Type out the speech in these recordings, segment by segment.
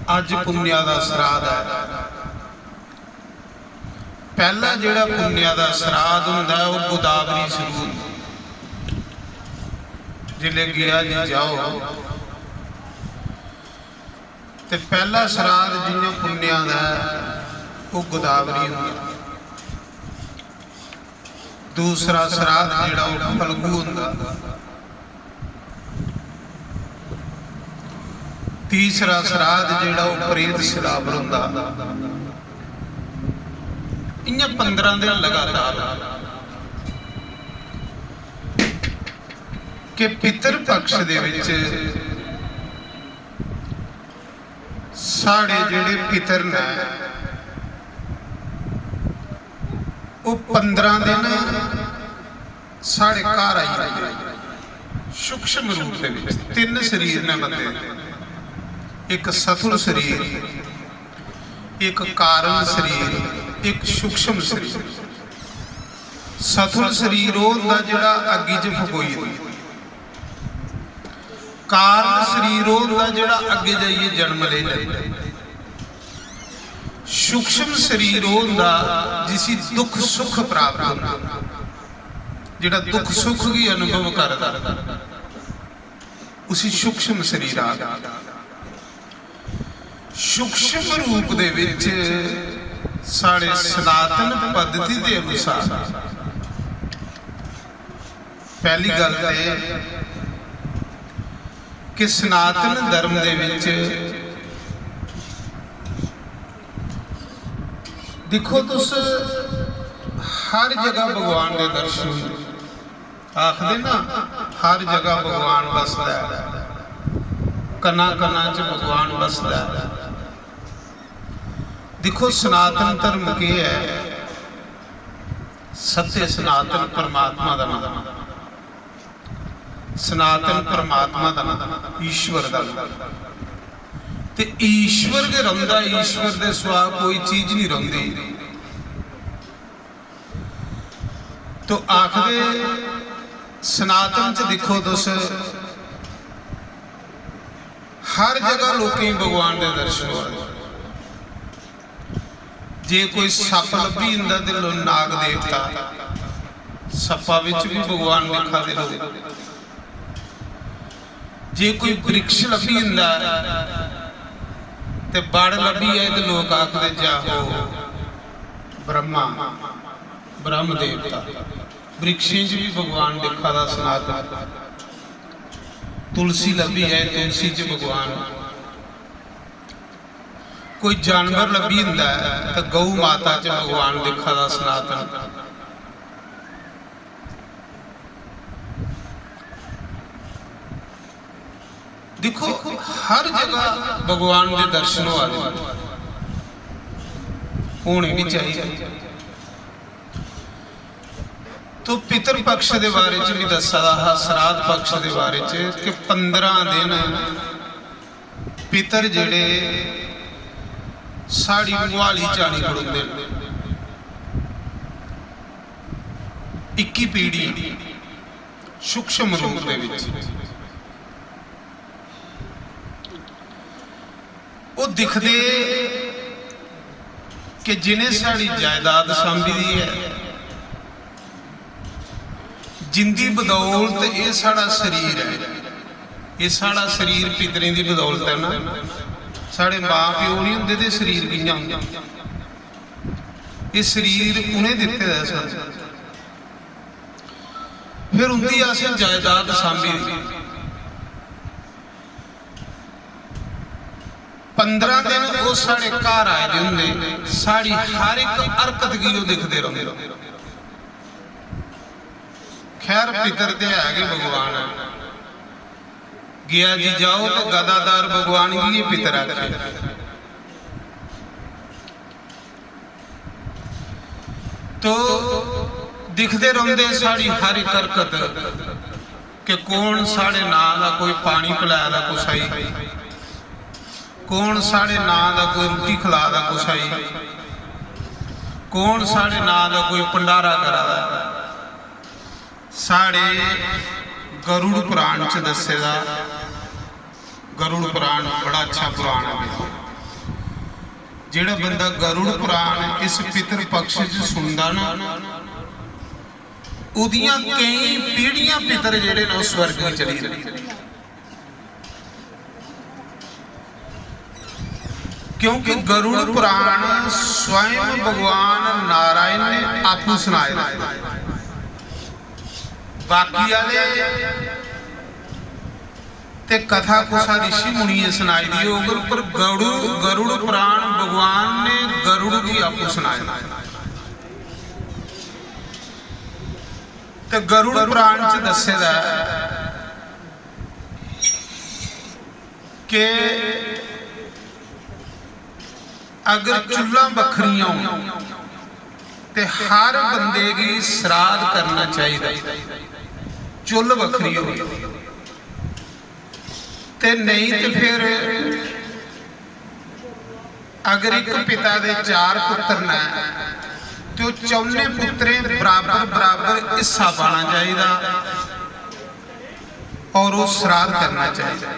अज पुन्निया दा श्राद्ध है। पहला जिहड़ा पुन्निया दा श्राद्ध हुंदा है वह गोदावरी शुरू जिले गया जी जाओ तो पहला श्राद्ध जिन्हें पुन्निया दा वो गोदावरी हुंदा। दूसरा श्राद्ध जिहड़ा वो फलगू हुंदा। तीसरा श्राद्ध जिहड़ा वो प्रेत श्राद्ध हुंदा। इन्हां 15 दिन लगातार कि पितर पक्ष दे विच साढ़े जिहड़े पितर ने वो 15 दिन साढ़े घर आई सूक्ष्म रूप दे विच। 3 शरीर ने बंदे, एक सथुल शरीर, एक कारण शरीर, एक सूक्ष्म शरीर। सथुल शरीर वो हुंदा जिहड़ा अग्गी च फकोई, कारण शरीर वो हुंदा जिहड़ा अगे जाइए जन्म ले जाए, सूक्ष्म शरीर वो हुंदा जिसी दुख सुख प्राप्त होंदा, जिहड़ा दुख सुख की अनुभव करदा उसी सूक्ष्म शरीर आ गया। सूक्ष्म रूप दे विच साढ़े सनातन पद्धति के अनुसार पहली गल कि सनातन धर्म दे विच देखो तुस हर जगह भगवान के दर्शन आखदे ना, हर जगह भगवान बसदा है, कना कना च भगवान बसदा है। देखो सनातन धर्म के है, सत्य सनातन परमात्मा का नाम, सनातन परमात्मा का नाम, ईश्वर का नाम। ते ईश्वर के रंदा, ईश्वर के सिवा कोई चीज नहीं रंदी। तो आखदे सनातन च देखो तुस हर जगह लोकें भगवान के दर्शन हो। जे कोई सप लभी इंदा ते नाग देवता, सप्पा विच भी भगवान दिखा दे लोग। जे कोई वृक्ष लभी इंदा ते बड़ लभी है तो लोग आखदे जाहो ब्रह्मा, ब्रह्म देवता। वृक्षें भी भगवान दिखा दा सनातन। तुलसी लभी है, तुलसी च भगवान। कोई जानवर लभी हुंदा है तो गौ माता च भगवान दिखा दा सनातन। देखो हर जगह भगवान के दर्शन होने भी चाहिए। तो पितर पक्ष के बारे च भी दसा, श्राद्ध पक्ष के बारे च कि 15 दिन पितर जिहड़े साड़ी मुहाली चाली खड़ोंदे, 21 पीढ़ी सूक्ष्म रूप दे विच वो दिखदे कि जिन्हें साड़ी जायदाद सांभी दी है, जिंदी बदौलत ये साड़ा शरीर है, ये साड़ा शरीर पितरें की बदौलत है ना। साढ़े माँ प्यो नहीं होंदे ते शरीर कियां होंदा? ये शरीर उन्हें दिते दा सन, फिर उनकी असें जायदाद सांभी। 15 दिन वो साढ़े घर आए दे होंदे, साड़ी हर एक हरकत की वो दिखते रहते। खैर पितर ते है भगवान है, गया जी जाओ तो गदादार भगवान ही पितर आखे। तो दिखते रहते साड़ी हर एक हरकत कि कौन साढ़े नां दा कोई पानी पिलाया दा कुसाई, कौन साढ़े नां दा कोई रोटी खिला दा कुसाई, कौन साढ़े नां दा कोई भंडारा करा दा। साढ़े गरुड़ पुराण च दसेगा, गरुड़ पुराण बड़ा अच्छा पुराण है। ਜਿਹੜਾ ਬੰਦਾ ਗਰੁੜ ਪੁਰਾਣ ਇਸ ਪਿਤਰ ਪਕਸ਼ 'ਚ ਸੁਣਦਾ ਨਾ, ਉਹਦੀਆਂ ਕਈ ਪੀੜ੍ਹੀਆਂ ਪਿਤਰ ਜਿਹੜੇ ਨੇ ਉਹ ਸਵਰਗ ਵਿੱਚ ਚਲੀ ਜਾਂਦੇ। क्योंकि गरुड़ पुराण स्वयं भगवान नारायण ने आपू सुनाया। बाकी वाले ते कथा कुसा ऋषि मुनि सुनाई दी, पर गरुड़ पुराण भगवान ने गरुड़ की आपू सुनाया। ते गरुड़ पुराण च दस्सेदा कि अगर चुल्हा बखरियां हो तो हर बंदे की श्राद्ध करना चाहिए, चुल बखरी हो ते नहीं तो फिर अगर एक पिता दे 4 पुत्र ने तो 4 पुत्रे बराबर बराबर हिस्सा पाना चाहिए और वो श्राद्ध करना चाहिए।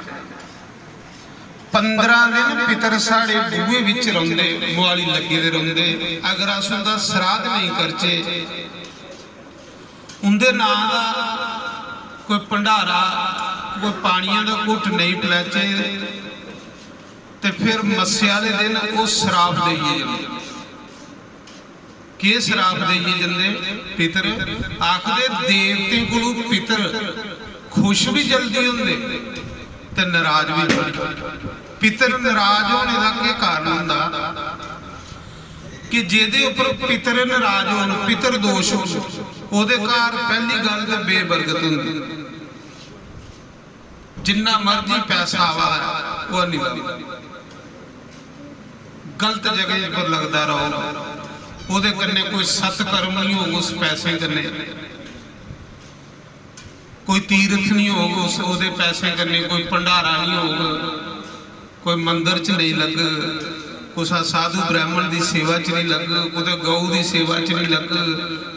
15 दिन पितर साढ़े बूहे विच रोंदे, मुआली लगे दे रोंदे। अगर अस उनका श्राद्ध नहीं करचे, उनके नां दा कोई भंडारा, कोई पानिया का घुट नहीं पिलाचे, तो फिर मस्या के दिन वो श्राप देइए जांदे। कि श्राप देइए जांदे? पितर आखदे देवते कोलों पितर खुश भी जल्दी होंदे ते नाराज भी जल्दी। पितर नाराज होने का क्या कारण होंदा कि जिहदे उपर पितर नाराज होण, पितर दोष हो, उहदे घर पहली गल तो बेबरकत होंदी। जिन्ना मर्जी पैसा आवा वो नहीं लगदा, गलत जगह पर लगता रहो, उहदे कन्ने कोई सत्कर्म नहीं होगा उस पैसे कन्ने, कोई तीर्थ नहीं होगा उसके पैसे करने, कोई भंडारा नहीं होगा, कोई मंदिर च नहीं लग, कुछ साधु ब्राह्मण की सेवा च नहीं लग, कोई गौ की सेवा च नहीं लग,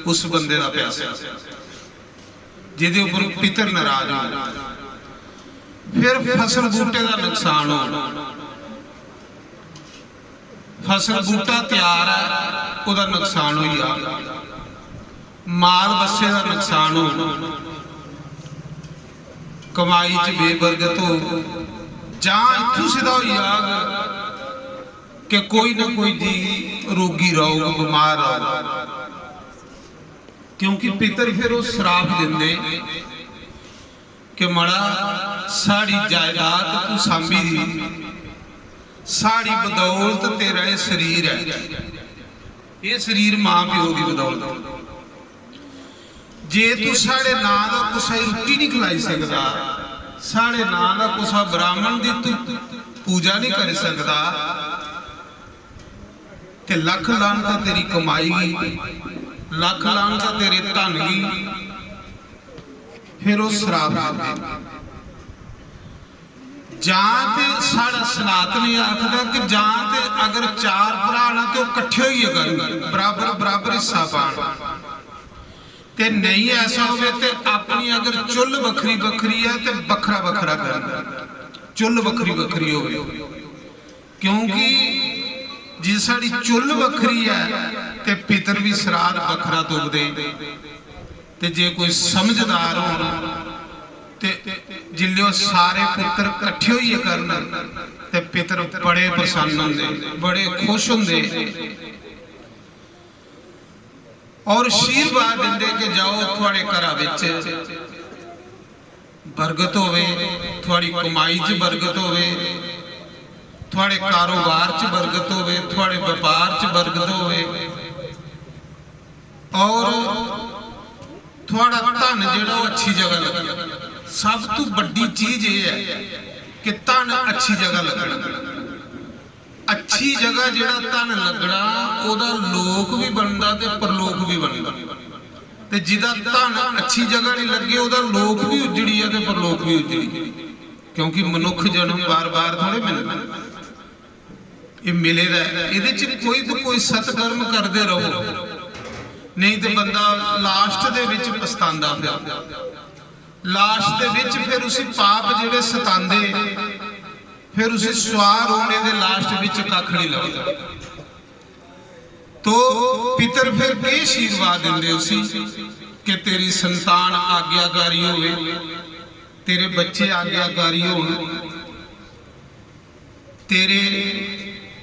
उस बंदे का पैसा जिहदे उपर पितर नाराज हो। फिर फसल बूटे का नुकसान हो, फसल बूटा तैयार है उसका नुकसान हो गया, माल बस्से का नुकसान हो, कमाई च बेबरकत हो, जां इत्थों सीधा हो जाग कि कोई ना कोई जी रोगी रहो, बीमार रहो, क्योंकि पितर फिर वो श्राप देंदे कि मड़ा साड़ी जायदाद तू सांभी दी, साड़ी बदौलत तेरा ये शरीर है, ये शरीर मां प्यो की बदौलत। जे तू साढ़े नां का कुछ रोटी नहीं खिलाई सकता, साढ़े नां का कुछ ब्राह्मण की तू पूजा नहीं कर सकता, ते लख लानता तेरी कमाई की, लख लानता तेरे धन की, फिर वो श्राप देंदे। जां ते साड़ा सनातन आखदा कि जां ते अगर 4 भरा ना तो कट्ठे होइए करन, बराबर बराबर हिस्सा पाण, ते नहीं ऐसा होवे ते अपनी अगर चुल बखरी बखरी है तो बखरा बखरा करना, चुल बखरी बखरी होवे, क्योंकि जी साड़ी चुल बखरी है ते पितर भी श्राद्ध बखरा तुगदे। ते जे कोई समझदार होना ते जिल्ले सारे पुत्र कट्ठे होइए करन ते पितर बड़े प्रसन्न होंदे, बड़े खुश होंदे और आशीर्वाद देंदे कि जाओ थोड़े घरां विच बरकत होवे, थोड़ी कमाई च बरकत होवे, थोड़े कारोबार च बरकत होवे, थोड़े व्यापार च बरकत होवे, और थोड़ा धन जिहड़ा अच्छी जगह लगे। सब तो बड़ी चीज ये है कि धन अच्छी जगह लगना, अच्छी जगह जिहड़ा धन लगना ओदा लोक भी बनता ते परलोक भी बनता, ते जिहदा धन अच्छी जगह नहीं लगे ओदा लोक भी उजड़ी है ते परलोक भी उजड़ी, क्योंकि मनुख जन्म बार बार थोड़े मिलना, ये मिलेगा, ये कोई तो कोई सत्कर्म करते रहो, नहीं तो बंदा लास्ट दे विच पछतांदा फिर, लास्ट दे विच फिर उसी पाप जिहड़े सतांदे, फिर उसे स्वार होने दे लास्ट विच कख नहीं लगदा। तो पितर फिर के आशीर्वाद देंदे सी कि तेरी संतान आज्ञाकारी होवे, तेरे बच्चे आज्ञाकारी हो, तेरे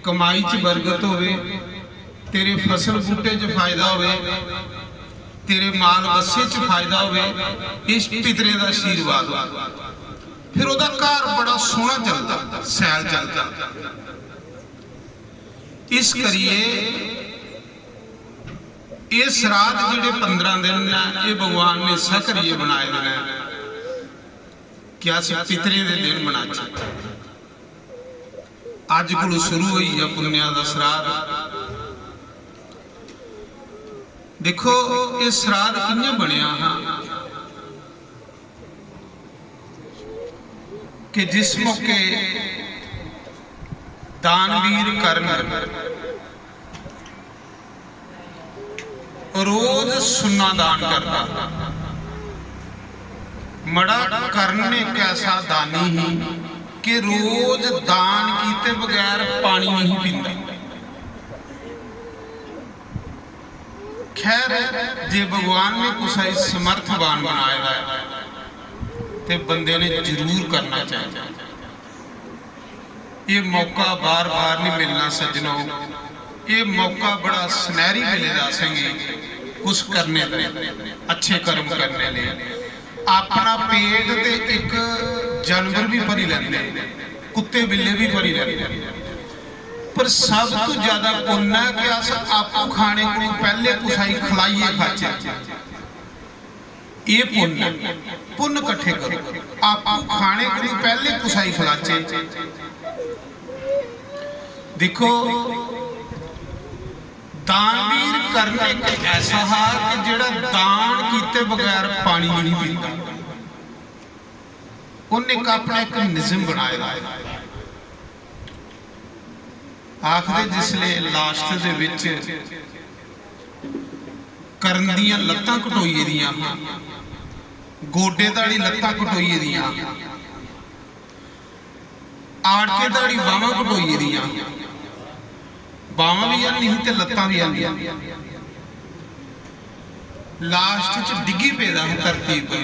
कमाई च बरकत होवे, तेरे फसल बूटे च फायदा होवे, तेरे माल बस्से च फायदा होवे। इस पितरे का आशीर्वाद फिर उसदा घर बड़ा सोहना चलता, सैल चलता। इस करिए ये श्राद्ध जिहड़े 15 दिन ने ये भगवान ने इस करिए बनाए ने कि अस पितरे दे दिन मनाचे। अज कोलों शुरू हुई है पुन्निया दा श्राद्ध। देखो ये श्राद्ध कियां बनिया कि जिस मौके दानवीर कर्ण रोज सुन्ना दान करता। मड़ा कर्ण एक ऐसा दानी ही कि रोज दान किए बगैर पानी नहीं पीता। खैर जे भगवान ने कुछ समर्थवान बनाया तो बंदे ने जरूर करना चाहिए। ये मौका बार बार नहीं मिलना सज्जनों, ये मौका बड़ा सुनहरी मिले जा सके कुछ करने दे, अच्छे कर्म करने लिए। अपना पेट ते एक जानवर भी भरी लेंदे, कुत्ते बिल्ले भी भरी लेंदे, पर सब तो ज्यादा पुण्य है कि अस आपू खाने को पहले कुछ खिलाइए खाचे। ये पुण्य पुण्य कट्ठे करो, आपू खाने को पहले कुछ खिलाचे। देखो दानवीर करना एक ऐसा है कि जिहड़ा दान किए बगैर पानी नहीं पीता। उन्हें एक अपना एक निज़म बनाया है। आखिर जिसले लास्ट दे विच करण दियां लत्तां घटोईए दियां, गोडे दाड़ी लत्तां घटोईए दियां, आड़के दाड़ी बावां घटोईए दियां, बावां भी आनी ते लत्तां भी आनी। लास्ट च डिगी पेदा है धरती पर।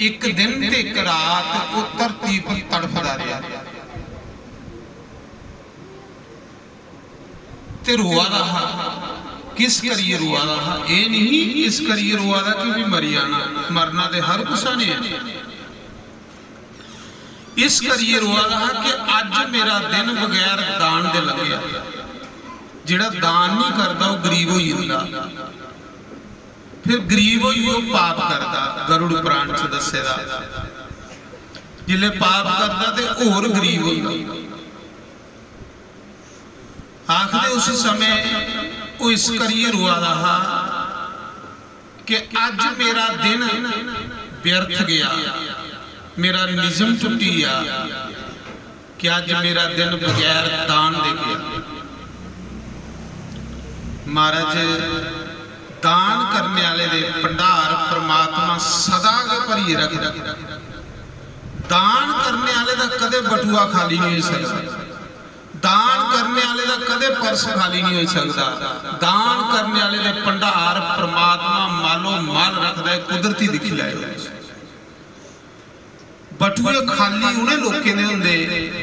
एक दिन ते एक रात वो धरती पर तड़फदा रहा ते रोआ रहा। किस करिए रोआ रहा? ये नहीं इस करिए रोआ रहा कि भी मरी जाना, मरना तो हर कुछ ने है। इस करिए रोआ रहा कि अज मेरा दिन बगैर दान दे लगे। जिहड़ा दान नहीं करता वो गरीब हो जाता, फिर गरीब होई वो पाप करता। गरुड़ पुराण च दस्सेदा जिले पाप करता तो होर गरीब होता। आखिर उस समय वो इस करिए रोआ रहा कि अज मेरा दिन व्यर्थ गया, मेरा निज़म टुटी आ कि अज मेरा दिन बगैर दान दे गया। महाराज दान करने वाले दे भंडार परमात्मा सदा भरी रखदा। दान करने वाले दा कदे बटुआ खाली नहीं हो सकता, दान करने वाले दा कदे पर्स खाली नहीं हो सकता। दान करने वाले दे भंडार परमात्मा मालो माल रखदा है, कुदरती दिखी लाए। बटुए खाली उन्हें लोगों ने होंदे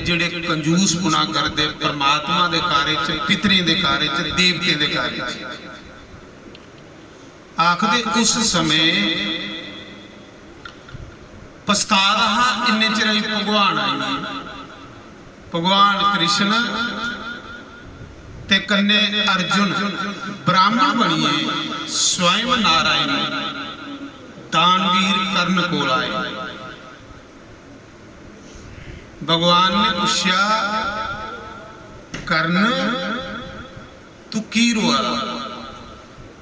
जिहड़े कंजूस पुना करते परमात्मा दे कार्य च, पितरे दे कार्य च, देवते दे कार्य च। आखदे उस समय पछता रहा इन्ने चिर भगवान आई। भगवान कृष्ण ते कन्ने अर्जुन ब्राह्मण बनिए स्वयं नारायण दानवीर कर्ण कोल आए। भगवान ने पूछा कर्ण तू की रोआ?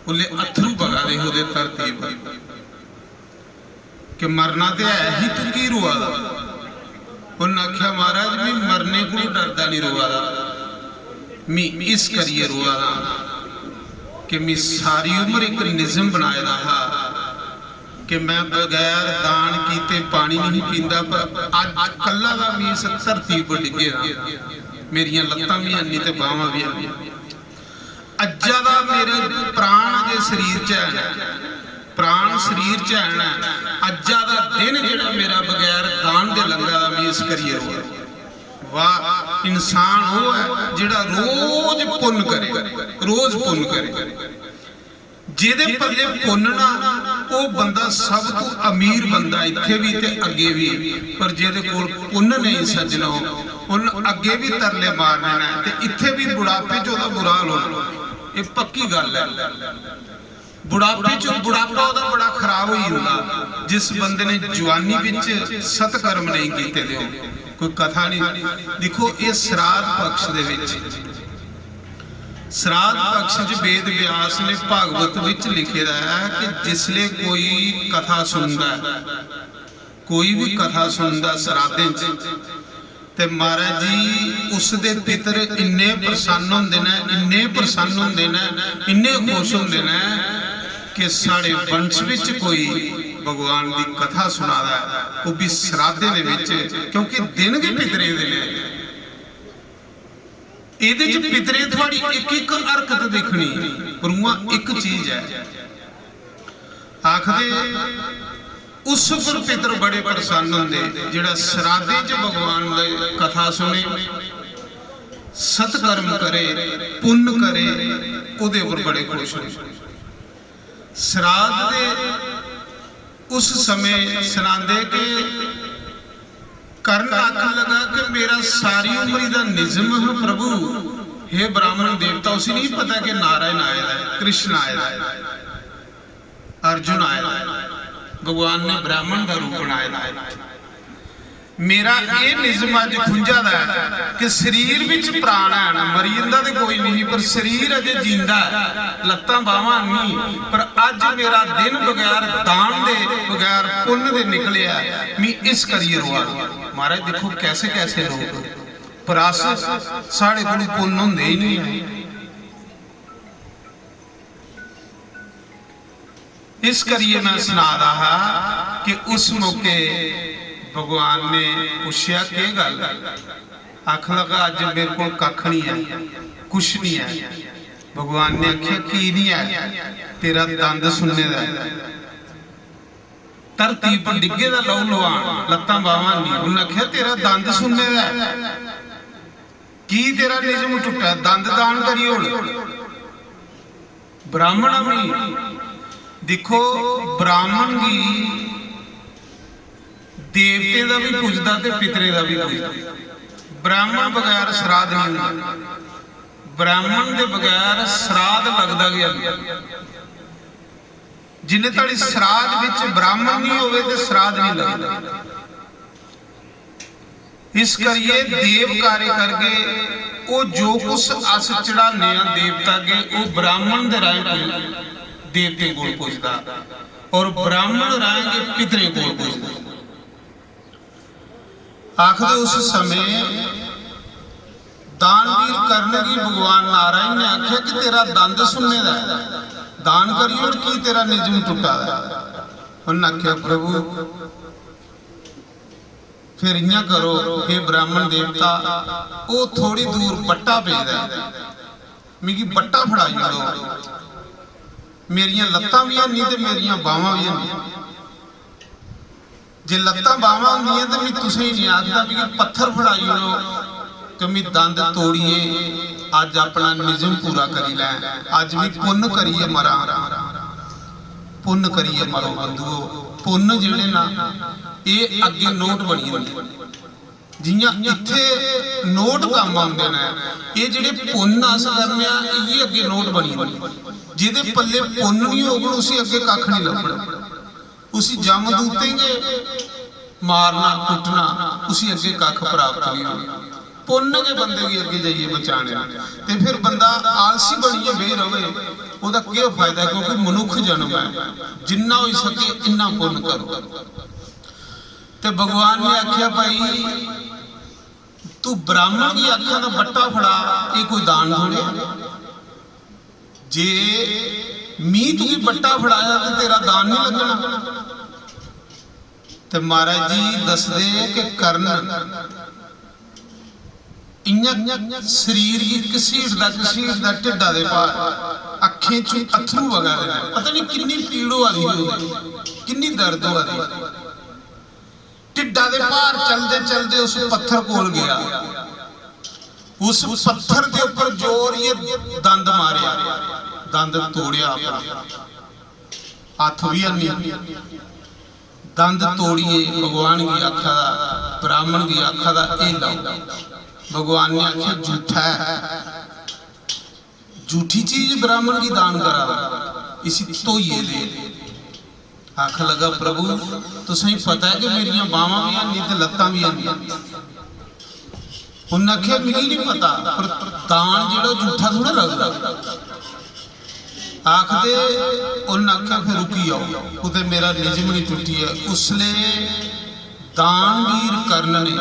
बोले अथरू बगा दे होदे धरती पर कि मरना तो है ही, तू की रोआ? उन्हें आख्या महाराज मैं मरने को डरदा नहीं रोआ, मैं इस करिए रोआ कि मैं सारी उम्र एक निज़म बनाया रहा कि मैं बगैर दान किए पानी नहीं पींदा, पर अज कला का मीस धरती पर डिगे मेरियां लत्तां भी है नहीं ते बाहां भी है। अज्जा दा मेरे प्राण अजे शरीर च है, प्राण शरीर च है। अज्जा दा दिन जिहड़ा मेरा बगैर दान दे लंगा दा भी इस करिए होया। वाह इंसान वो है जिहड़ा रोज पुण्य करे, रोज पुण्य करे। जिहदे पल्ले पुण्य ना वो बंदा सब तो अमीर बंदा इत्थे भी ते अगे भी। पर जिहदे कोल पुण्य नहीं सज्जनो उन्हें अगे भी तरले मारने ने ते इत्थे भी बुढ़ापे च ओहदा बुरा हाल होना। ये पक्की गल है। बुढ़ापे च बुढ़ापा ओहदा बड़ा खराब हो जाता जिस बंदे ने जवानी विच सतकर्म नहीं कीते दे। कोई कथा नहीं देखो ये श्राद्ध पक्ष दे विच, श्राद्ध पक्ष च वेद व्यास ने भागवत विच लिखे दा है कि जिसले कोई कथा सुनदा, कोई भी कथा सुनदा श्राद्धें च ते महाराज जी उसदे पितर इन्ने प्रसन्न होंदे ने, इन्ने प्रसन्न होंदे ने, इन्ने खुश होंदे ने कि साढ़े वंश विच कोई भगवान की कथा सुनादा है, वो भी श्राद्धे दे विच, क्योंकि दिन के पितरे दे ने। इहदे च पितरे थोड़ी एक एक हरकत देखनी, रूहां एक चीज है। आखदे उस पर पितर बड़े प्रसन्न होंदे जिहड़ा श्राद्धे च भगवान दी कथा सुने, सतकर्म करे, पुण्य करे, उहदे उपर बड़े खुश होंदे। श्राद्ध दे उस समय सुनांदे कि कर्ण आखन लगा कि मेरा सारी उम्र दा निजम है प्रभु। हे ब्राह्मण देवता, उसे नहीं पता कि नारायण आया है, कृष्ण आया है, अर्जुन आया है, भगवान ने ब्राह्मण का रूप बनाया है। मेरा ये निजम अज खुंझा दा है कि शरीर विच प्राण है ना, मरी जांदा ते कोई नहीं, पर शरीर अजे जींदा है, लत्तां बाहां नहीं। पर अज मेरा दिन बगैर दान दे, बगैर पुण्य दे निकलिया, मैं इस करिए रोआ। महाराज देखो कैसे कैसे लोग, पर अस साढ़े कोल पुण्य हुंदे ही नहीं है। इस करिए मैं सुना रहा कि उस मौके भगवान ने पूछा के गल, आख लगा अज मेरे को कख नहीं है, कुछ नहीं है। भगवान ने आख्या की नहीं है, तेरा दंद सुनने का, धरती पर डिगे दा लहू लुहान, लत्तां बाहां नहीं। उन्हें आख्या तेरा दंद सुनने का की, तेरा निजम टुटा, दंद दान करिए हुण। ब्राह्मण भी देखो, ब्राह्मण भी देवते का भी पूजदा ते पितरे का भी पूजदा। ब्राह्मण बगैर श्राद्ध नहीं होंदा, ब्राह्मण के बगैर श्राद्ध लगदा गया। जिन्ने तक श्राद्ध विच ब्राह्मण नहीं होवे ते श्राद्ध नहीं लगदा। इस करिए देव कार्य करके वो जो कुछ अस चढ़ाने देवता के, वो ब्राह्मण दे राह देवते को पुजदा, और ब्राह्मण राह के पितरे को पुजदा। आखिर उस समय दानवीर कर्ण की भगवान नारायण ने आख्या कि तेरा दंद सुनने का दान करिए, और की तेरा निजम टुटा है। उन्हें आख्या प्रभु फिर इं करो, हे ब्राह्मण देवता, वो थोड़ी दूर बट्टा भेजदा, मिगी बट्टा फड़ाई दो, मेरियां लत्तां भी नहीं ते मेरियां बाहां भी नहीं। जे लत्तां बाहां होंदियां तो मैं तुसें ही नहीं आखदा भी पत्थर फड़ाई ओड़ो कि मैं दंद तोड़िए, अज अपना निजम पूरा करी लै, अज भी पुण्य करिए मरा, पुण्य करिए मरो बंधुओ। पुण्य जिहड़े ना ये अगे नोट बनी होंदे, जियां इत्थे नोट काम आउंदे ने, ये जिहड़े पुण्य अस करने ये अगे नोट बनी होंदे। जिहदे पल्ले पुण्य नहीं होगा उसी अगे कख नहीं लभना, उसी जम दूतेंगे मारना कुटना, उसी अगे कख प्राप्त नहीं होगा। पुण्य के बंदे भी अगे जाइए बचाने, तो फिर बंदा आलसी बनिए बे रहे, ਉਹਦਾ ਕੀ फायदा, क्योंकि मनुख जन्म है, जिन्ना हो सके इन्ना पुण्य करो। तो भगवान ने आख्या भाई तू ब्राह्मण की अखा का बट्टा फड़ा, ये कोई दान थोड़े, जे मी तू बट्टा फड़ाया तो तेरा दान नहीं लगना। तो महाराज जी दसदे कि कर्ण इयां शरीर की घसीटदा ढिड्डा दे भार, अखें चों अथरू वगा देना, पता नहीं किन्नी पीड़ हो रही, किन्नी दर्द हो रही। ढिड्डा दे भार चलते चलते उस पत्थर कोल गया, उस पत्थर के ऊपर जोर ये दंद मारिया, दंद तोड़िया अपना, हथ भी हनी, दंद तोड़िए भगवान की आखा दा, ब्राह्मण की आखा दा ए लाओ। भगवान ने आख्या झूठा है, झूठी चीज ब्राह्मण की दान करा, इसी धोइए दे। आख लगा प्रभु तुसें पता है कि मेरिया बावां भी हनी ते लत्तां भी हनी। उन्हें आख्या मिगी नहीं पता, पर दान जेड़ा झूठा थोड़ा लगदा। आखदे उन्हें आख्या फिर रुकी आओ, कुते मेरा निजम नहीं टुटी है। उसले दानवीर कर्ण ने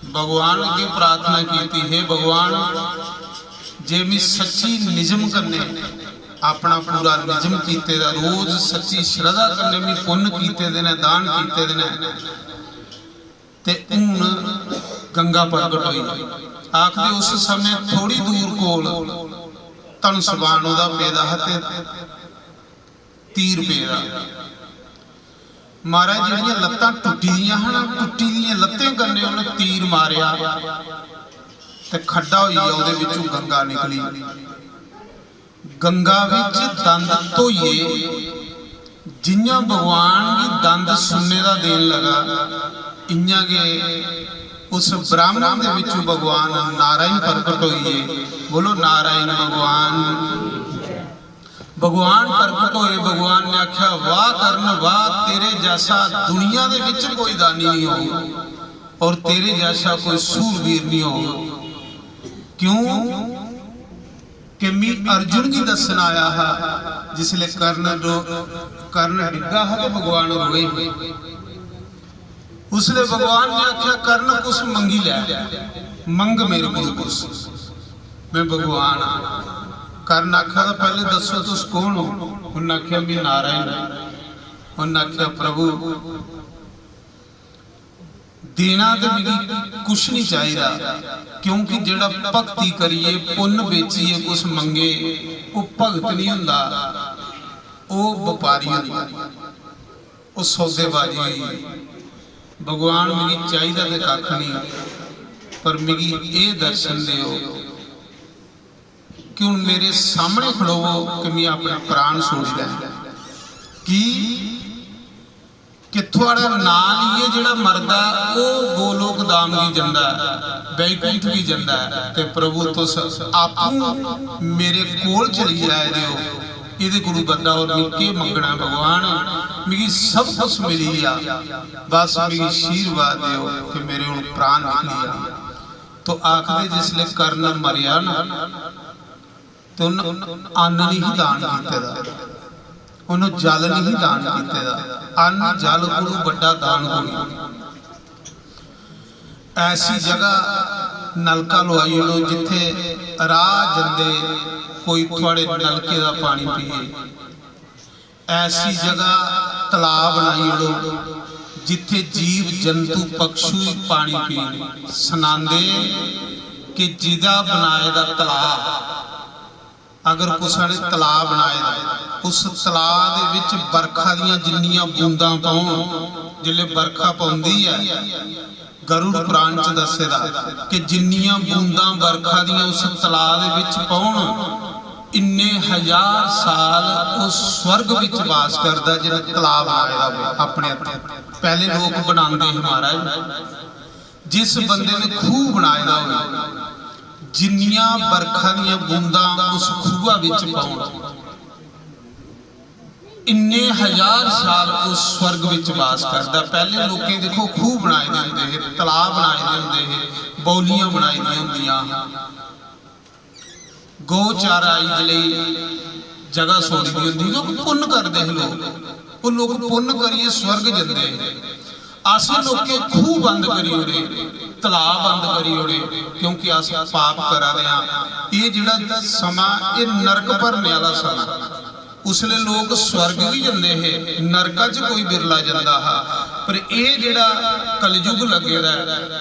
भगवान अगे प्रार्थना की, हे भगवान जे मैं सच्ची निजम करने अपना पूरा निजम कीते दा, रोज सच्ची श्रद्धा करने में पुण्य कीते देने, दान कीते देने, ते हुण गंगा प्रगट हुई। आखदे उस समय थोड़ी दूर कोल धन सबान उहदा पेदा ते तीर पेदा। महाराज जिहड़ियां लत्तां टुटी दियां हन, टुटी दियां लत्तें कन्ने उन्हें तीर मारिया ते खड्डा होई गया, उहदे विचों गंगा निकली। गंगा विच दंद धोइए, जियां भगवान की दंद सुनने का देन लगा, इयां के उस ब्राह्मण दे विचों भगवान नारायण प्रकट होइए। बोलो नारायण भगवान, भगवान प्रकट होए। भगवान ने आख्या वाह कर्ण वाह, तेरे जैसा दुनिया दे विच कोई दानी नहीं हो और तेरे जैसा कोई सूरवीर नहीं हो। क्यों कि मैं अर्जुन की दसन आया है, जिसले कर्ण डिग्गा है तो भगवान रोए। उसले भगवान ने आख्या कर्ण कुछ मंगी लै, मंग मेरे को कुछ, मैं भगवान हाँ। कर्ण आख्या तो पहले दसो तुस कौन हो? उन्हें आख्या मैं नारायण। उन्हें आख्या प्रभु देना तो मिगी कुछ नहीं चाहिए, क्योंकि जेड़ा भक्ति करिए पुण्य बेचिए कुछ मंगे वो भगत नहीं हुंदा, वो व्यापारी हुंदा, वो सौदेबाजी। भगवान मिगी चाहिए तो कख नहीं, पर मिगी ये दर्शन दिओ कि हुण मेरे सामने खड़ोवो कि मैं अपने प्राण छोड़ लै। कि थोड़ा नाम लिए जिहड़ा मरदा वो गोलोक धाम भी जांदा, बैकुंठ भी जांदा, ते प्रभु तुस आपू मेरे कोल चली जाए दिओ, इहदे कोलों बंदा और मैं के मंगना। भगवान मिगी सब कुछ मिली आ, बस मिगी आशीर्वाद दिओ कि मेरे हुण प्राण निकली आ। तो आखदे जिसले कर्ण मरिया ना, तो अन्न नहीं दान कीते दा, उन्होंने जल नहीं दान कीते दा। अन्न जल कोलों बड़ा दान कोई। ऐसी जगह नलका लवाई ओड़ो जिथे राह जंदे कोई थोड़े नलके का पानी पिए। ऐसी जगह तलाब बनाई ओड़ो जिथे जीव जंतु पक्षी पानी पीन। सनांदे कि जिदा बनाए दा तलाब, अगर कुछ ने तलाब बनाए, उस तलाब दे विच बरखा दियां जिन्नियां बूंदां पाउण, जिल्ले बरखा पौंदी है, गरुड़ पुराण च दस्सेदा कि जिन्नियां बूंदां बरखा दियां उस तलाब दे विच पाउण, इन्ने हजार साल उस स्वर्ग विच वास करदा जिहड़ा तलाब बनाया होवे अपने हत्थों। पहले लोग बनांदे हैं महाराज, जिस बंदे ने खूह बनाया होवे, जिन्नियां बरखा दियां बूंदां उस खूहा विच पाउण, इन्ने हजार साल उस स्वर्ग विच वास करदा। पहले लोकें देखो खूह बनाए होंदे, तलाब बनाए होंदे, बौलियां बनाई होंदियां, गौ चाराई लई जगह सोची दी होंदी। लोग पुण्य करते हैं, लोग लोग पुण्य करिए स्वर्ग जाते। अस लोग खूह बंद करी ओड़े, तलाब बंद करी ओड़े, क्योंकि अस पाप करा रहे हैं। ये जिहड़ा समा ये नरक भरने वाला समा, उसले लोग स्वर्ग भी जाते हैं, नरका च कोई बिरला जाता है। पर ये जिहड़ा कलयुग लगे दा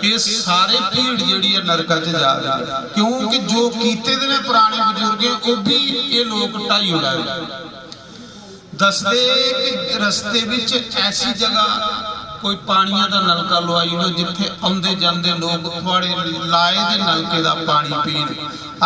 ये सारे भीड़ जिहड़ी है नरकां च जा रही है, क्योंकि जो कीते दे ने पुराने बजुर्ग वो भी ये लोग ढाई उड़ा दसदे कि रस्ते विच ऐसी जगह कोई पानिया का नलका लवाई लो जिथे आउंदे जांदे लोग थोड़े लाए दे नलके का पानी पीण।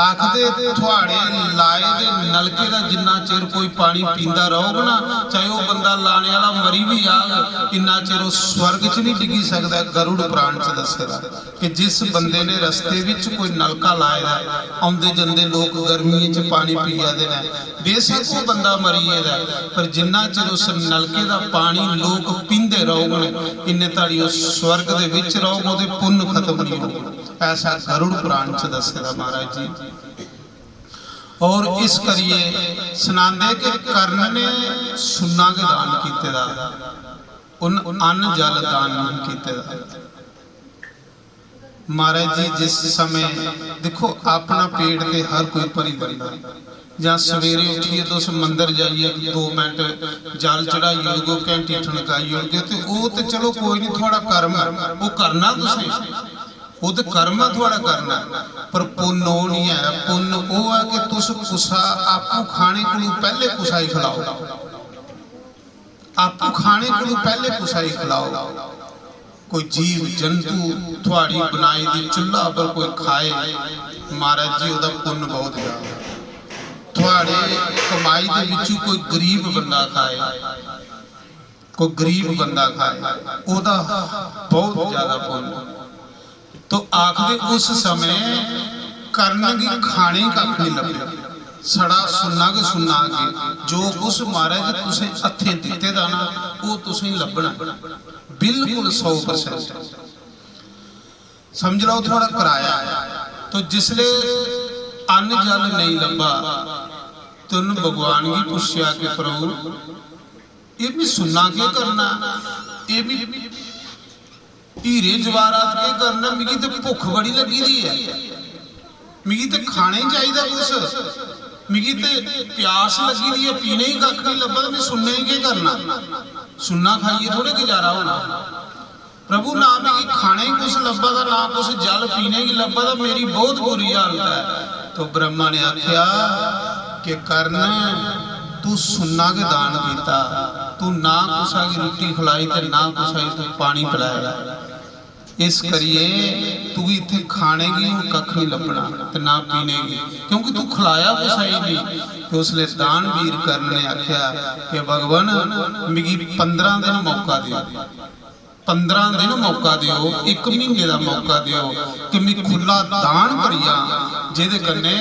आखदे थोड़े लाए दे नलके का जिन्ना चिर कोई पानी पींदा रहोगे ना, चाहे वह बंदा लाने वाला मरी भी आग, इन्ना चिर स्वर्ग च नहीं डिगी सकता। गरुड़ पुराण च दसेगा कि जिस बंदे ने रस्ते विच कोई नलका लाया आउंदे जांदे लोग गर्मी च पानी पीया दे ने, बेशक वो बंदा मरीए दा, पर जिन्ना चिर उस नलके का पानी लोग पींदे रहोगे इन्ने ताड़ी स्वर्ग दे विच रहोगे, ओदे पुण्य खत्म नहीं होगा। ऐसा गरुड़ पुराण च दसेगा महाराज जी। और इस करिए सुनांदे कि कर्ण ने सुन्ना के दान कीते दा, उन अन्न जल दान नहीं कीते दा। महाराज जी जिस समय देखो अपना पेट ते हर कोई भरी बंदा, ਜਾਂ सवेरे उठिए तो उस मंदिर जाइए 2 मिनट जल चढ़ाइए गो घंटी ठनकाइए तो चलो कोई नहीं, थोड़ा कर्म है वो करना, तुसीं वो तो कर्म है थोड़ा करना, पर पुण्य वो नहीं है। पुण्य वो है कि तुस कुसा आपू खाने को पहले कुसा ही खिलाओ, आपू खाने को पहले कुसा ही खिलाओ। कोई जीव जंतु थोड़ी बनाई दी चुल्हा पर कोई खाए, महाराज जी वह पुण्य बहुत है। थोड़े कमाई दे विचों कोई गरीब बंदा खाए, कोई गरीब बंदा खाए, ओदा बहुत ज्यादा पुण्य। तो आखदे उस समय कर्ण की खाने कख नहीं लभे, सड़ा सुन्ना के सुन्ना के जो कुछ महाराज तुसें हत्थें दिते दा ना वो तुसें लभना बिल्कुल 100%। समझ लो थोड़ा कराया। तो जिसले अन्न जल नहीं लभा तो भगवान भी पूछया कि प्रभु ये भी सुनना क्या करना, ये भी हीरे जवाहरात के करना, मिगी तो भुख बड़ी लगी दी है, मिगी तो खाने ही चाहिए कुछ, मिगी तो प्यास लगी दी है, पीने ही कख नहीं लभा, मैं सुनने ही क्या करना, सुनना खाइए थोड़े गुजारा होना। प्रभु ना मिगी खाने ही कुछ लभा था, ना कुछ जल पीने ही लभा था, मेरी बहुत बुरी हालत है। तो ब्रह्मा ने आख्या कि कर्ण तू सुन्ना के दान किया, तू ना कुसा की रोटी खिलाई ते ना कुसा तू पानी पिलाया, इस करिए तू इत्थे खाने की कख नहीं लभना ते ना पीने की, क्योंकि तू खिलाया कुसा ही नहीं। तो उसले दान वीर कर्ण ने आख्या कि भगवान मिगी 15 दिन मौका दियो, 15 दिन मौका दियो, 1 महीने का मौका दियो कि मैं खुला दान करिया, जिहदे कन्ने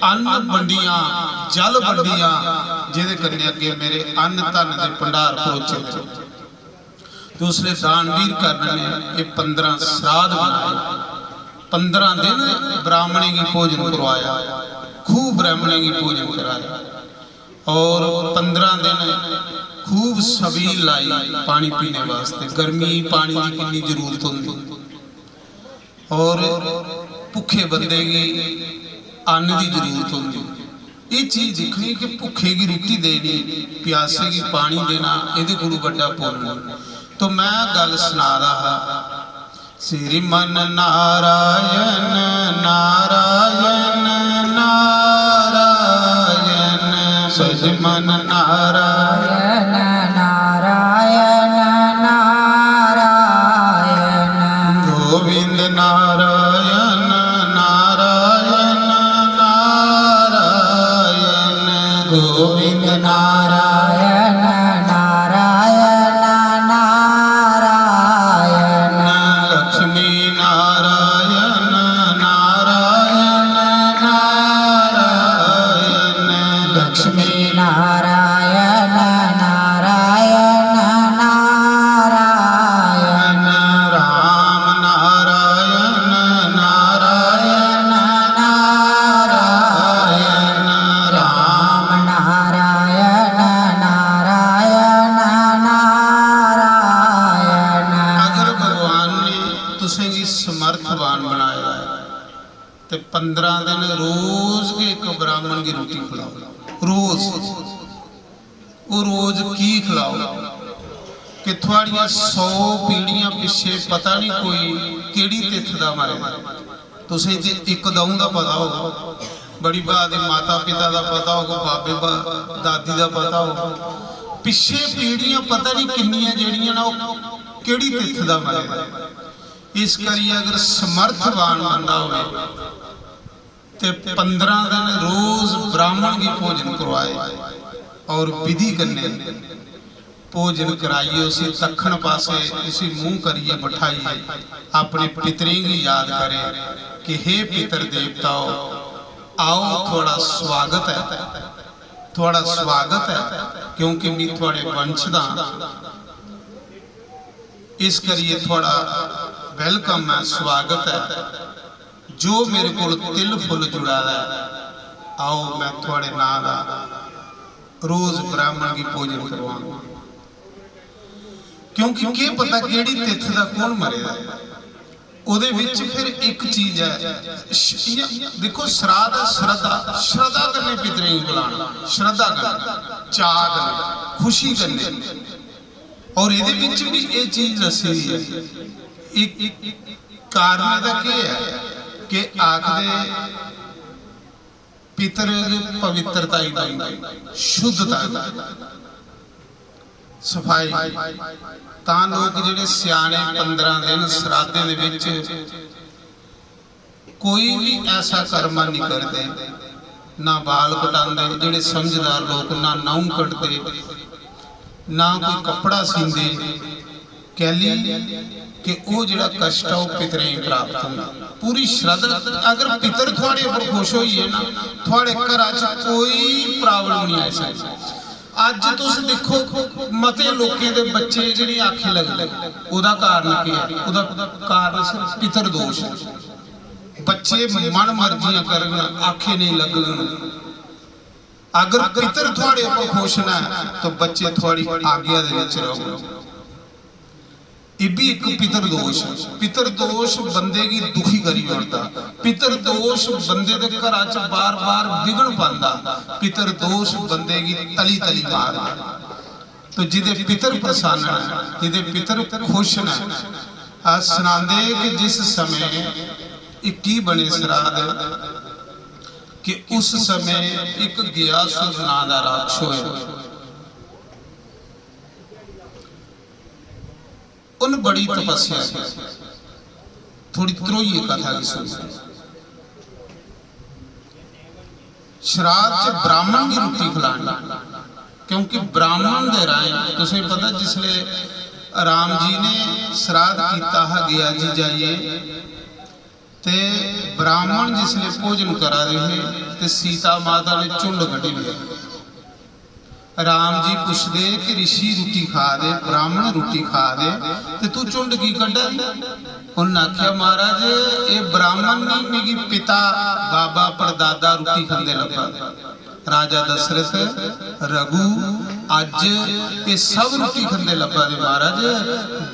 अन्न वंडियां जल वंडियां, जिहदे कन्ने अगे मेरे अन्न धन दे भंडार परोचे। तो उसने दानवीर कर्ण ने ये 15 श्राद्ध बनाए, 15 दिन ब्राह्मणे की भोजन करवाया, खूब ब्राह्मणे की भोजन कराया, और 15 दिन खूब सबील लाई पानी पीने वास्ते। गर्मी पानी की कितनी जरूरत होती, और भुखे बंदे की अन्न की जरूरत होती। ये चीज दिखनी कि भुखे की रोटी देनी, प्यासे की पानी देना, ये कोई बड़ा पुण्य। तो मैं गल सुना रहा, श्रीमन नारायण नारायण नारायण, सजमन नारायण नारायण नारायण, गोविंद नारायण नारायण नारायण, गोविंद नारायण नारायण नारायण, लक्ष्मी नारायण नारायण नारायण, लक्ष्मी नारायण नारायण नारायण, राम नारायण नारायण नारायण, राम नारायण नारायण नारायण। अगर भगवान ने तुसें की समर्थवान बनाया है तो 15 दिन रोज के एक ब्राह्मण की रोटी खिलाओ, रोज वो रोज की खिलाओ, कि थोड़िया 100 पीढ़ियां पिछे पता नहीं कोई केड़ी तिथ दा मरे। तुसें ते एक दऊं दा पता हो, बड़ी भा दे माता पिता दा पता हो, बाबे दादी दा पता हो, पिछे पीढ़ियां पता नहीं किन्नियां जेड़ियां ना केड़ी तिथ दा मरे। इस करिए अगर समर्थवान बंदा होवे ते 15 दिन रोज ब्राह्मण की भोजन करवाए और विधि कन्ने भोजन कराइए, उसी दखण पासे उसी मुंह करिए बैठाइए, अपने पितरें की याद करें कि हे पितर देवताओ आओ थोड़ा स्वागत है, थोड़ा स्वागत है क्योंकि मैं थोड़े वंश दा, इस करिए थोड़ा वेलकम है, स्वागत है। जो मेरे को तिल फुल जुड़ा है आओ मैं थोड़े ना दा रोज ब्राह्मण की भोजन करवाऊंगा। क्योंकि क्या पता केड़ी तिथ दा कौन मरेगा। ਉਹਦੇ ਵਿੱਚ फिर एक चीज है, देखो श्राद्ध श्रद्धा, श्रद्धा करने पितरें ही बुलाना, श्रद्धा करना, चाह करने, खुशी करने, और ਇਹਦੇ ਵਿੱਚ भी ये चीज दसी है। एक कारण ਦਾ ਕੀ ਹੈ कि आखदे पितर पवित्रता ही नहीं, शुद्धता सफाई, ਤਾਂ लोग ਜਿਹੜੇ ਸਿਆਣੇ 15 दिन श्राद्धे ਦੇ ਵਿੱਚ कोई भी ऐसा कर्म नहीं करते, ना बाल कटाते, ਜਿਹੜੇ समझदार लोग ना नाऊं कटते, ना कोई कपड़ा सींदे, कहली कि वो ਜਿਹੜਾ कष्ट है वो पितरें ही प्राप्त होंदा। पूरी श्रद्धा, अगर पितर थोड़े ऊपर खुश होइए ना, थोड़े घर कोई प्रॉब्लम नहीं आ सकती। अज तुस देखो मते लोगों के बच्चे जिहड़े आखे लगदे, उहदा कारण की है? उहदा कारण सिर्फ पितर दोष है। बच्चे मन मर्जियां करन, आखे नहीं लगन। अगर पितर थोड़े ऊपर खुश ना तो बच्चे थोड़ी आज्ञा दे विच रहो। ये भी एक पितर दोष है। पितर दोष बंदे की दुखी करी उड़ता, पितर दोष बंदे दे घर च बार बार विघन पांदा, पितर दोष बंदे की तली तली मार। तो जिदे पितर प्रसन्न है, जिदे पितर खुश न, सुनांदे कि जिस समय की बने श्राद्ध कि उस समय एक गियासुर नां दा राक्षस होया। उन बड़ी तपस्या की, थोड़ी त्रोई कथा की सुन। श्राद्ध च ब्राह्मण की रोटी खिलानी, क्योंकि ब्राह्मण दे राय तुसें पता जिसले राम जी ने श्राद्ध किया है गया जी जाइए, ते ब्राह्मण जिसले भोजन करा रहे ते सीता माता ने झुंड कटी हुई। राम जी पूछते कि ऋषि रोटी खा दे, ब्राह्मण रोटी खा दे, ते तू झुंड की कड्ढा? उन्हें आख्या महाराज ये ब्राह्मण नहीं, मेरी पिता बाबा परदादा रोटी खाते लगा। राजा दशरथ रघु अज ये सब रोटी खाते लगा दे महाराज,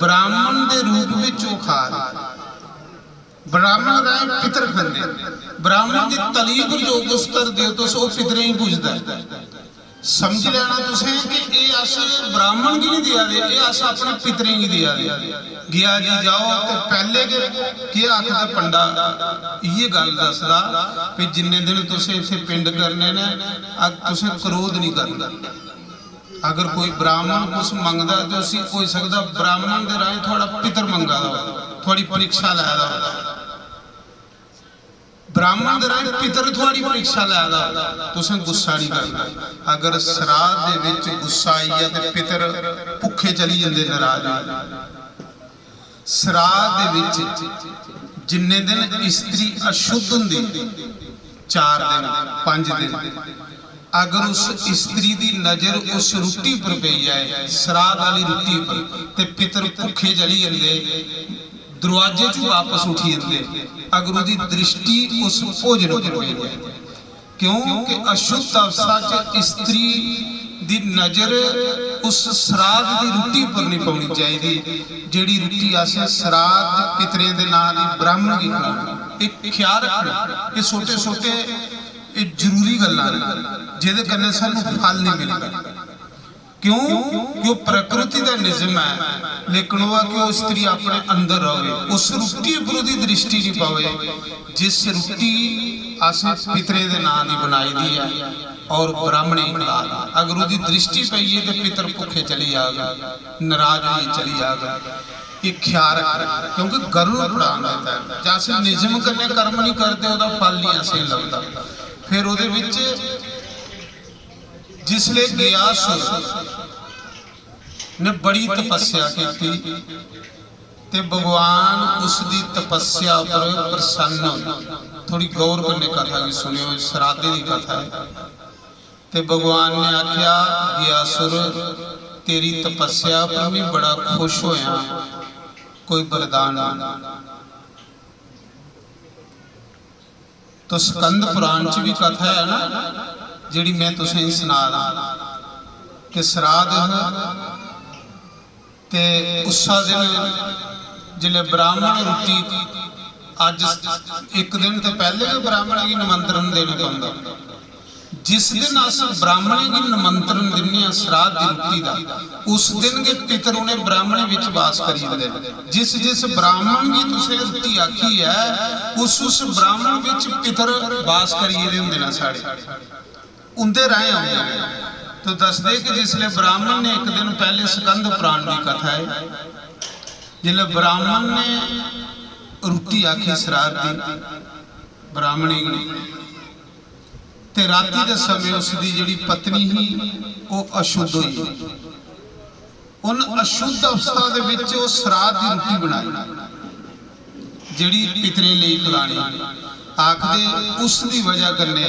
ब्राह्मण के रूप में वो खा रहे। ब्राह्मण राय पितर खाते, ब्राह्मण की तली को जो गुस्तर दे तो सो पितरें ही पूजता। समझ लेना तुसें कि ये अस ब्राह्मण की नहीं दिया दे, ये अस अपने पितरें की दिया दे। गया जी जाओ तो पहले के क्या आखदा पंडा ये गल दसदा कि जिन्ने दिन तुसें इत्थे पिंड करने ने तुसें क्रोध नहीं करना। अगर कोई ब्राह्मण कुछ मंगदा तो उसी हो सकता ब्राह्मण के राह थोड़ा पितर मंगा दा, थोड़ी परीक्षा लै दा, ब्राह्मण दे राह पितर थोड़ी परीक्षा लै दा, तुसें गुस्सा नहीं करना। अगर श्राद्ध दे विच गुस्सा आई है तो पितर भुखे चली जांदे नाराज। श्राद्ध दे विच जिन्ने दिन स्त्री अशुद्ध हुंदी 4 दिन 5 दिन, अगर उस स्त्री की नजर उस रोटी पर पई जाए श्राद्ध वाली रोटी पर, ते पितर भुखे चली जाते, दरवाजे चू वापस उठी जाते। अगर उसकी दृष्टि उस भोजन पर पई जाए, क्योंकि अशुद्ध अवस्था च स्त्री की नजर उस श्राद्ध की रोटी पर नहीं पानी चाहिए, जिहड़ी रोटी असें श्राद्ध पितरे दे नाम दी ब्राह्मण की खिलानी। एक ख्याल रखना, ये छोटे छोटे ये जरूरी गल्लां ने जिहदे कन्नै सानूं फल नहीं मिलदा। क्यों कि प्रकृति का निजम है, लेकिन वह कि वो स्त्री अपने अंदर रहे, उस रुट्टी विरोधी दृष्टि नहीं पावे जिस रुट्टी असें पितरे के नाम की बनाई दी है और ब्राह्मणी खिला दी। अगर उसकी दृष्टि पई है तो पितर भुखे चली जाएगा, नाराज होई चली जाएगा। ये ख्याल रखना, क्योंकि गरुड़ पुराण देता है जैसे निजम करने कर्म नहीं करते वह फल नहीं असें लगता। फिर ਉਹਦੇ ਵਿੱਚ जिसले गयासुर ने बड़ी तपस्या की ते भगवान उसकी तपस्या पर प्रसन्न हो। थोड़ी गौर करने कथा की सुनियो, श्राद्धे की कथा है। ते भगवान ने आख्या गयासुर तेरी तपस्या पर भी बड़ा खुश होया, कोई वरदान। तो स्कंद पुराण च भी कथा है ना, जिहड़ी मैं तुसें सुना दा कि श्राद्ध ते उसा दिन जिले ब्राह्मण रुट्टी अज एक दिन तो पहले भी ब्राह्मण की निमंत्रण देने पौंदा। जिस दिन अस ब्राह्मण की निमंत्रण दिन्ने श्राद्ध की रुट्टी का, उस दिन के पितर उन्हें ब्राह्मण विच वास करी दिंदे। जिस जिस ब्राह्मण की तुसें रुट्टी आखी है उस ब्राह्मण विच पितर वास करिए दे हुंदे ने साढ़े, उनके राय आते। तो दसदे कि जिसले ब्राह्मण ने एक दिन पहले स्कंद पुराण की कथा है, जिसले ब्राह्मण ने रुट्टी आखी श्राद्ध की ब्राह्मणी ते राती के समय उसकी जिहड़ी पत्नी ही वो अशुद्ध हुई। उन अशुद्ध अवस्था दे विच वो श्राद्ध की रुट्टी बनाई जिहड़ी पितरे लई खिलानी। आखदे उसकी वजह करने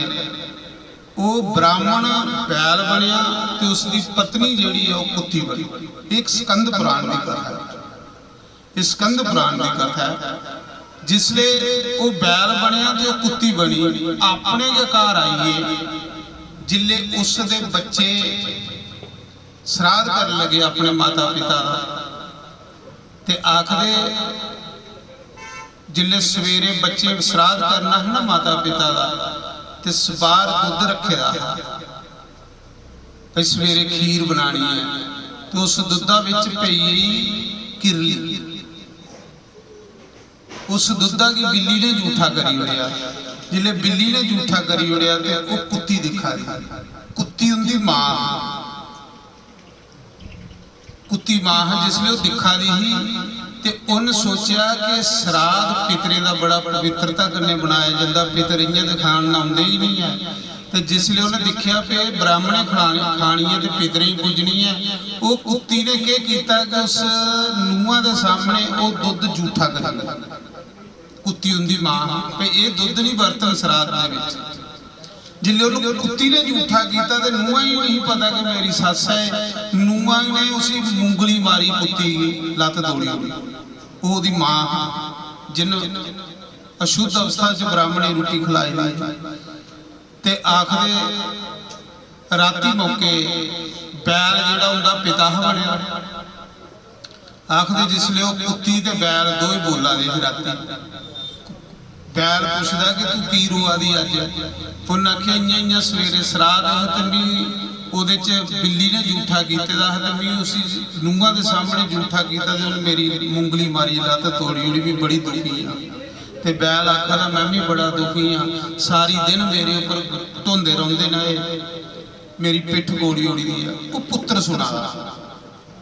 वो ब्राह्मण बैल बनया ते उसकी पत्नी जिहड़ी है वो कुत्ती बनी। एक स्कंद पुराण की कथा है, स्कंद पुराण की कथा है। जिसले वो बैल बनया तो कुत्ती बनी, अपने के घर आईए जिले उसके बच्चे श्राद्ध कर लगे अपने माता पिता ते आखदे जिले सवेरे बच्चे श्राद्ध करना है ना माता पिता का, ते बाहर दुध रखे भाई सवेरे खीर बनानी है, तो उस दुधा विच पई किरली, उस दुधा की बिल्ली ने जूठा करी उड़िया। जिले बिल्ली ने जूठा करी उड़िया तो वो कुत्ती दिखा दी। कुत्ती उनकी मां, कुत्ती मां है जिसले वो दिखा दी ही ते उन सोचा कि श्राद्ध पितरे का बड़ा पवित्रता करने बनाया जाता, पितर इं तो खाण आते ही नहीं है। तो जिसले उन्हें देखा कि ब्राह्मणे खानी है तो पितरे ही पूजनी है, वो कुत्ती ने क्या किया कि उस नूंहां दे सामने वो दुध जूठा कर दिया। कुत्ती उनकी मां पे ये दुध नहीं बरतन श्राद्ध दे विच। जिले उन्होंने कुत्ती ने जूठा किया तो नूंहां ही नहीं पता कि मेरी सस है, नूंहां ने उसी मुंगली मारी कुत्ती की लत तोड़ी। वो मां जिन अशुद्ध अवस्था च ब्राह्मणी रुट्टी खिलाई ते आखदे राती मौके बैल जिहड़ा उनका पिता बनया। आखदे जिसले वो कुत्ती ते बैल दो ही बोला दे राती। बैल पुछदा कि तू की रोआ दी अज? उन्हें आख्या इं सवेरे श्राद्ध है भी ਉਹਦੇ ਚ बिल्ली ने जूठा किया तो भी उसी नूंहां के सामने जूठा किया तो मेरी मुंगली मारी लत तोड़ी उड़ी भी बड़ी दुखी हाँ। तो बैल आखदा मैं भी बड़ा दुखी हाँ, सारी दिन मेरे उपर धोंदे रौंदे ने, मेरी पिठ गोड़ी उड़ी दी है। वो पुत्र सुनादा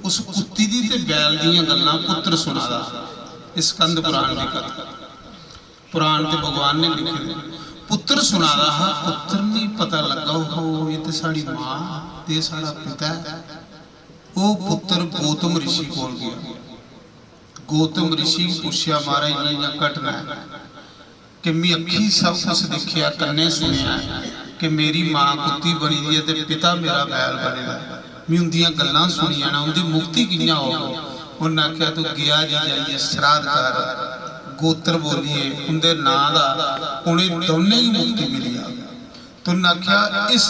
उस कुत्ती दी ते बैल दीयां गल्लां पुत्र सुनादा। स्कंद पुराण की कथा पुराण ते भगवान ने लिखे पुत्र सुनादा हा। पुत्र नहीं पता लगा हो ये तो साड़ी मां ते साड़ा पिता है। वो पुत्र गौतम ऋषि कोल गया। गौतम ऋषि पूछया महाराज इं घटना है कि मैं अखी सब कुछ देखिया, कन्ने सुनिया कि मेरी मां कुत्ती बनी दी है ते पिता मेरा बैल बनेगा। मैं उनदियां गल्लां सुनिया ना, उनकी मुक्ति कियां हो। उन्हें आख्या तू गया जी जाइए श्राद्ध कर, गोत्र बोलिए उनके नां दा, उन्हें दोनों ही मुक्ति मिली। तो उन्हें आख्या इस